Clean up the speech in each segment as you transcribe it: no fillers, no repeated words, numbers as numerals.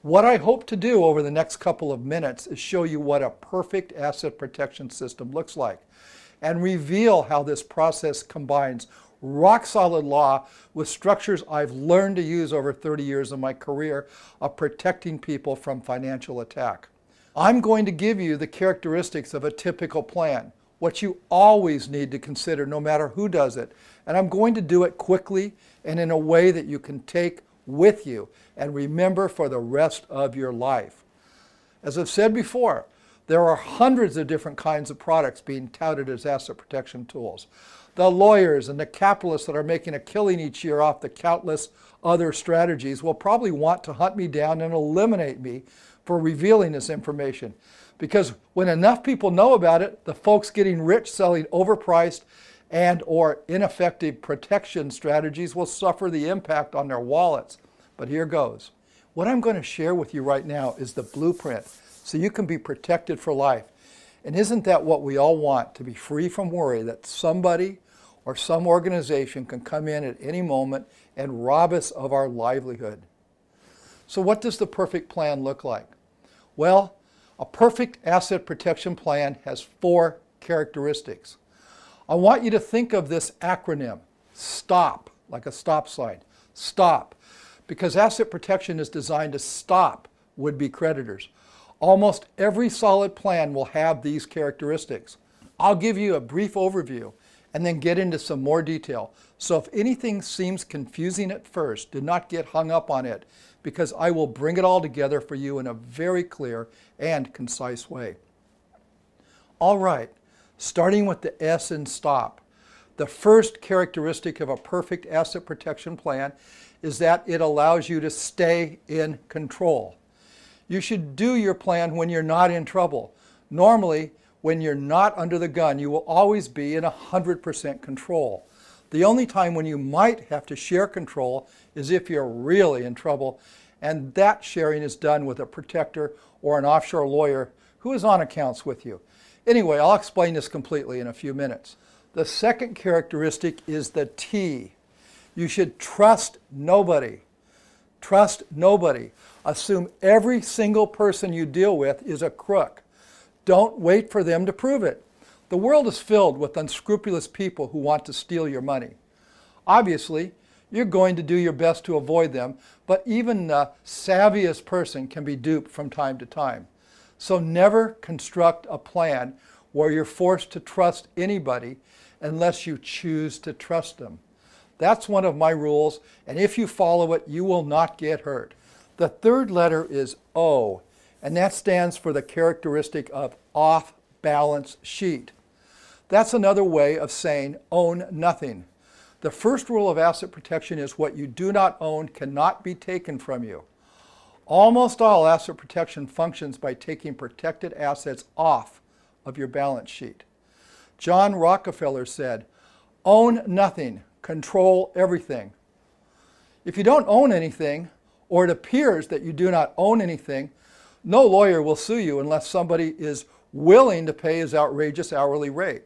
What I hope to do over the next couple of minutes is show you what a perfect asset protection system looks like and reveal how this process combines rock-solid law with structures I've learned to use over 30 years of my career of protecting people from financial attack. I'm going to give you the characteristics of a typical plan, what you always need to consider no matter who does it, and I'm going to do it quickly and in a way that you can take with you and remember for the rest of your life. As I've said before, there are hundreds of different kinds of products being touted as asset protection tools. The lawyers and the capitalists that are making a killing each year off the countless other strategies will probably want to hunt me down and eliminate me for revealing this information. Because when enough people know about it, the folks getting rich selling overpriced and or ineffective protection strategies will suffer the impact on their wallets. But here goes. What I'm going to share with you right now is the blueprint so you can be protected for life. And isn't that what we all want? To be free from worry that somebody or some organization can come in at any moment and rob us of our livelihood. So what does the perfect plan look like? Well, a perfect asset protection plan has 4 characteristics. I want you to think of this acronym, STOP, like a stop sign. STOP, because asset protection is designed to stop would-be creditors. Almost every solid plan will have these characteristics. I'll give you a brief overview and then get into some more detail. So if anything seems confusing at first, do not get hung up on it, because I will bring it all together for you in a very clear and concise way. All right, starting with the S in STOP. The first characteristic of a perfect asset protection plan is that it allows you to stay in control. You should do your plan when you're not in trouble. Normally, when you're not under the gun, you will always be in 100% control. The only time when you might have to share control is if you're really in trouble, and that sharing is done with a protector or an offshore lawyer who is on accounts with you. Anyway, I'll explain this completely in a few minutes. The second characteristic is the T. You should trust nobody. Trust nobody. Assume every single person you deal with is a crook. Don't wait for them to prove it. The world is filled with unscrupulous people who want to steal your money. Obviously, you're going to do your best to avoid them, but even the savviest person can be duped from time to time. So never construct a plan where you're forced to trust anybody unless you choose to trust them. That's one of my rules, and if you follow it, you will not get hurt. The third letter is O, and that stands for the characteristic of off-balance sheet. That's another way of saying own nothing. The first rule of asset protection is what you do not own cannot be taken from you. Almost all asset protection functions by taking protected assets off of your balance sheet. John Rockefeller said, "Own nothing, control everything." If you don't own anything, or it appears that you do not own anything, no lawyer will sue you unless somebody is willing to pay his outrageous hourly rate.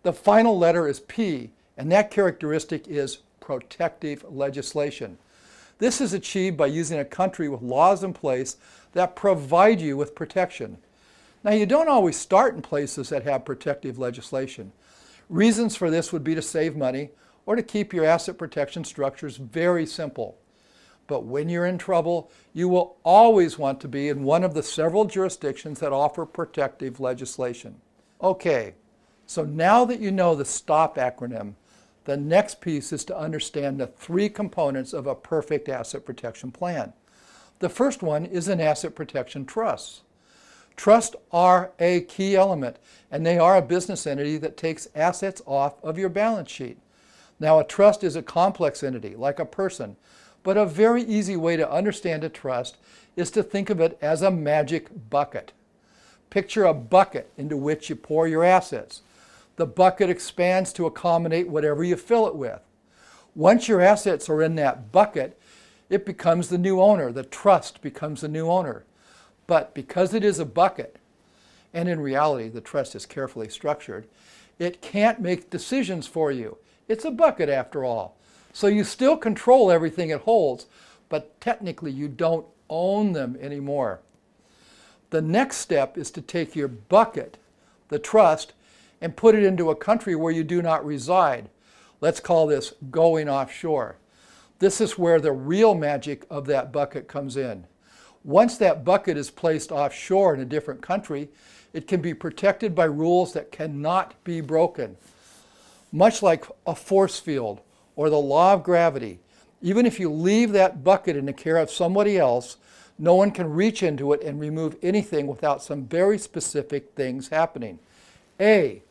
The final letter is P, and that characteristic is protective legislation. This is achieved by using a country with laws in place that provide you with protection. Now, you don't always start in places that have protective legislation. Reasons for this would be to save money or to keep your asset protection structures very simple. But when you're in trouble, you will always want to be in one of the several jurisdictions that offer protective legislation. Okay, so now that you know the STOP acronym, the next piece is to understand the 3 components of a perfect asset protection plan. The first one is an asset protection trust. Trusts are a key element, and they are a business entity that takes assets off of your balance sheet. Now, a trust is a complex entity, like a person, but a very easy way to understand a trust is to think of it as a magic bucket. Picture a bucket into which you pour your assets. The bucket expands to accommodate whatever you fill it with. Once your assets are in that bucket, it becomes the new owner. The trust becomes the new owner. But because it is a bucket, and in reality the trust is carefully structured, it can't make decisions for you. It's a bucket after all. So you still control everything it holds, but technically you don't own them anymore. The next step is to take your bucket, the trust, and put it into a country where you do not reside. Let's call this going offshore. This is where the real magic of that bucket comes in. Once that bucket is placed offshore in a different country, it can be protected by rules that cannot be broken. Much like a force field or the law of gravity, even if you leave that bucket in the care of somebody else, no one can reach into it and remove anything without some very specific things happening. A,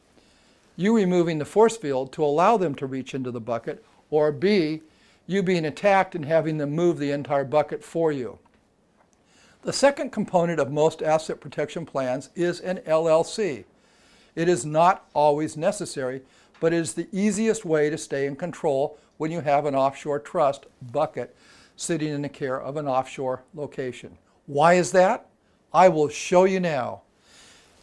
you removing the force field to allow them to reach into the bucket, or B, you being attacked and having them move the entire bucket for you. The second component of most asset protection plans is an LLC. It is not always necessary, but it is the easiest way to stay in control when you have an offshore trust bucket sitting in the care of an offshore location. Why is that? I will show you now.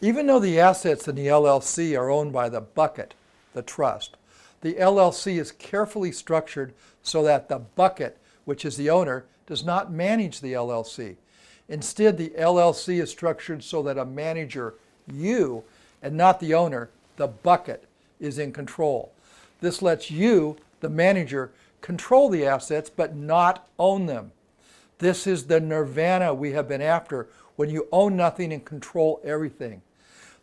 Even though the assets in the LLC are owned by the bucket, the trust, the LLC is carefully structured so that the bucket, which is the owner, does not manage the LLC. Instead, the LLC is structured so that a manager, you, and not the owner, the bucket, is in control. This lets you, the manager, control the assets but not own them. This is the nirvana we have been after, when you own nothing and control everything.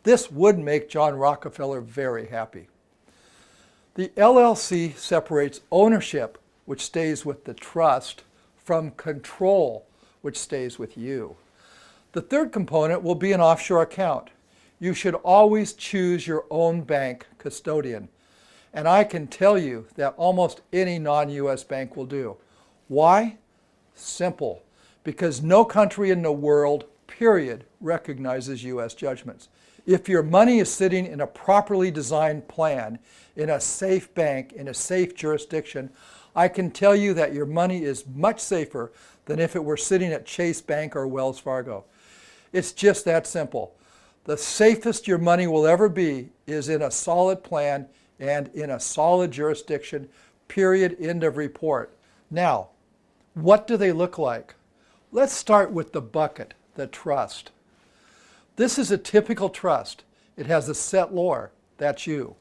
This would make John Rockefeller very happy. The LLC separates ownership, which stays with the trust, from control, which stays with you. The third component will be an offshore account. You should always choose your own bank custodian. And I can tell you that almost any non-US bank will do. Why? Simple. Because no country in the world, period, recognizes US judgments. If your money is sitting in a properly designed plan, in a safe bank, in a safe jurisdiction, I can tell you that your money is much safer than if it were sitting at Chase Bank or Wells Fargo. It's just that simple. The safest your money will ever be is in a solid plan and in a solid jurisdiction, period, end of report. Now, what do they look like? Let's start with the bucket, the trust. This is a typical trust. It has a settlor, that's you.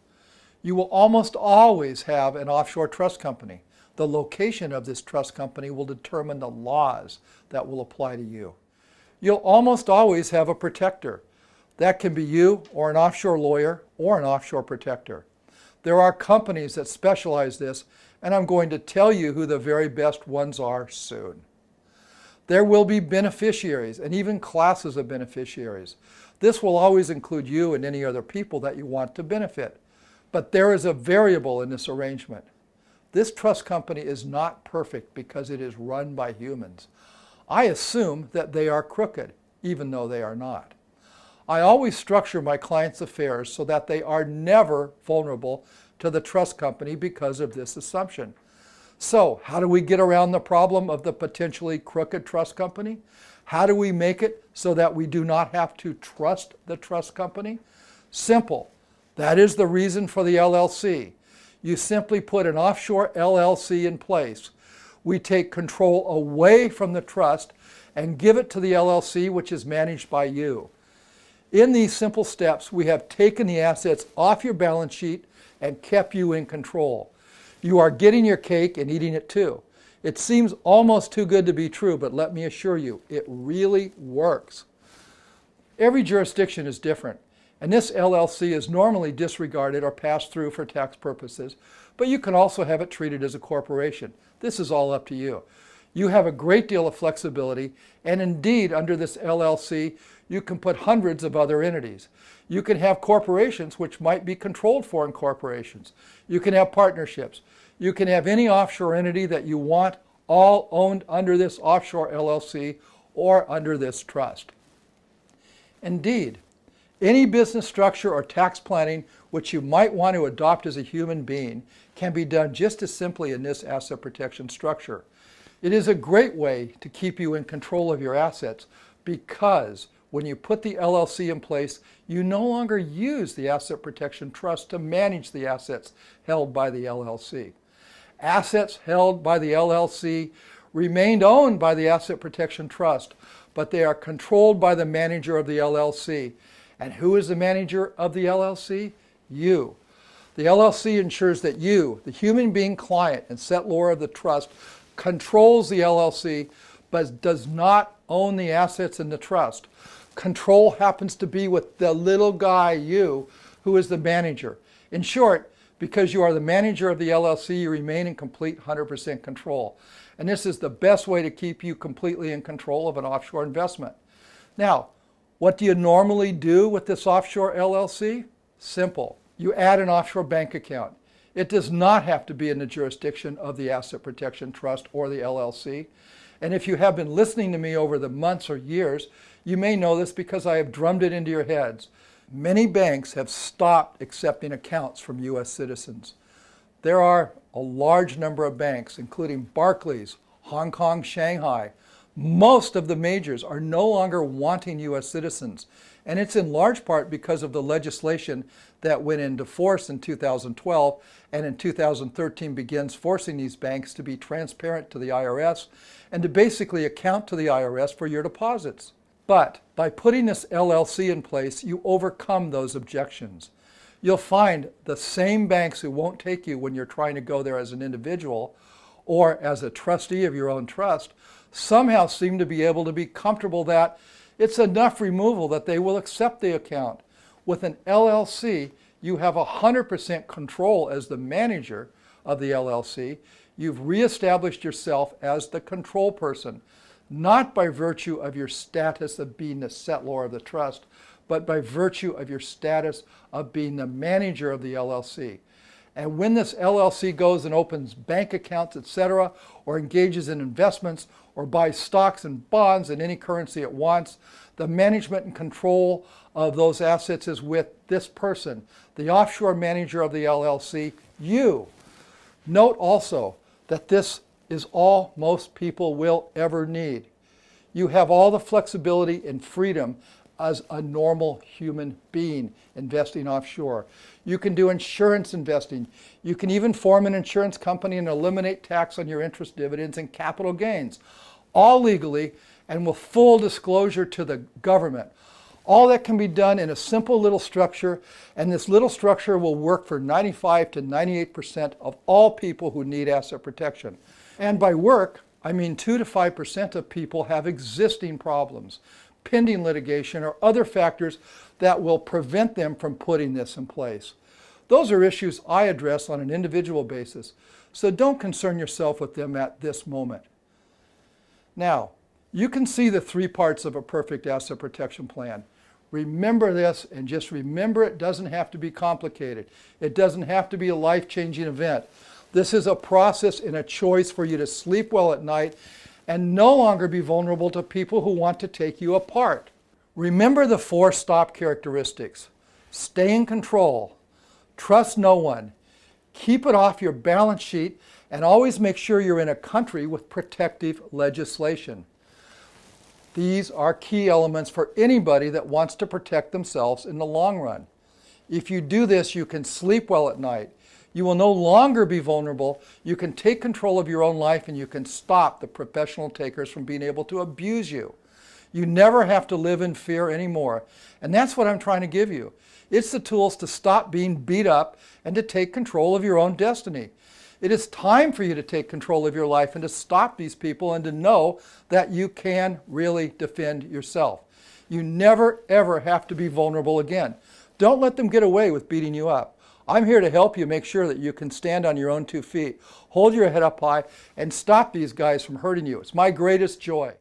You will almost always have an offshore trust company. The location of this trust company will determine the laws that will apply to you. You'll almost always have a protector. That can be you or an offshore lawyer or an offshore protector. There are companies that specialize this, and I'm going to tell you who the very best ones are soon. There will be beneficiaries and even classes of beneficiaries. This will always include you and any other people that you want to benefit. But there is a variable in this arrangement. This trust company is not perfect because it is run by humans. I assume that they are crooked, even though they are not. I always structure my clients' affairs so that they are never vulnerable to the trust company because of this assumption. So, how do we get around the problem of the potentially crooked trust company? How do we make it so that we do not have to trust the trust company? Simple. That is the reason for the LLC. You simply put an offshore LLC in place. We take control away from the trust and give it to the LLC, which is managed by you. In these simple steps, we have taken the assets off your balance sheet and kept you in control. You are getting your cake and eating it too. It seems almost too good to be true, but let me assure you, it really works. Every jurisdiction is different, and this LLC is normally disregarded or passed through for tax purposes, but you can also have it treated as a corporation. This is all up to you. You have a great deal of flexibility, and indeed, under this LLC, you can put hundreds of other entities. You can have corporations, which might be controlled foreign corporations. You can have partnerships. You can have any offshore entity that you want, all owned under this offshore LLC or under this trust. Indeed, any business structure or tax planning which you might want to adopt as a human being can be done just as simply in this asset protection structure. It is a great way to keep you in control of your assets because when you put the LLC in place, you no longer use the asset protection trust to manage the assets held by the LLC. Assets held by the LLC remained owned by the Asset Protection Trust, but they are controlled by the manager of the LLC. And who is the manager of the LLC? You. The LLC ensures that you, the human being client and settlor of the trust, controls the LLC, but does not own the assets in the trust. Control happens to be with the little guy, you, who is the manager. In short, because you are the manager of the LLC, you remain in complete 100% control. And this is the best way to keep you completely in control of an offshore investment. Now, what do you normally do with this offshore LLC? Simple. You add an offshore bank account. It does not have to be in the jurisdiction of the Asset Protection Trust or the LLC. And if you have been listening to me over the months or years, you may know this because I have drummed it into your heads. Many banks have stopped accepting accounts from U.S. citizens. There are a large number of banks, including Barclays, Hong Kong, Shanghai. Most of the majors are no longer wanting U.S. citizens. And it's in large part because of the legislation that went into force in 2012 and in 2013 begins forcing these banks to be transparent to the IRS and to basically account to the IRS for your deposits. But by putting this LLC in place, you overcome those objections. You'll find the same banks who won't take you when you're trying to go there as an individual or as a trustee of your own trust somehow seem to be able to be comfortable that it's enough removal that they will accept the account. With an LLC, you have 100% control as the manager of the LLC. You've reestablished yourself as the control person, not by virtue of your status of being the settlor of the trust, but by virtue of your status of being the manager of the LLC. And when this LLC goes and opens bank accounts, etc., or engages in investments, or buys stocks and bonds in any currency it wants, the management and control of those assets is with this person, the offshore manager of the LLC, you. Note also that this is all most people will ever need. You have all the flexibility and freedom as a normal human being investing offshore. You can do insurance investing. You can even form an insurance company and eliminate tax on your interest, dividends, and capital gains, all legally and with full disclosure to the government. All that can be done in a simple little structure, and this little structure will work for 95 to 98% of all people who need asset protection. And by work, I mean 2 to 5% of people have existing problems, pending litigation, or other factors that will prevent them from putting this in place. Those are issues I address on an individual basis, so don't concern yourself with them at this moment. Now, you can see the 3 parts of a perfect asset protection plan. Remember this, and just remember it doesn't have to be complicated. It doesn't have to be a life-changing event. This is a process and a choice for you to sleep well at night and no longer be vulnerable to people who want to take you apart. Remember the 4 stop characteristics. Stay in control. Trust no one. Keep it off your balance sheet, and always make sure you're in a country with protective legislation. These are key elements for anybody that wants to protect themselves in the long run. If you do this, you can sleep well at night. You will no longer be vulnerable. You can take control of your own life, and you can stop the professional takers from being able to abuse you. You never have to live in fear anymore. And that's what I'm trying to give you. It's the tools to stop being beat up and to take control of your own destiny. It is time for you to take control of your life and to stop these people and to know that you can really defend yourself. You never, ever have to be vulnerable again. Don't let them get away with beating you up. I'm here to help you make sure that you can stand on your own 2 feet, hold your head up high, and stop these guys from hurting you. It's my greatest joy.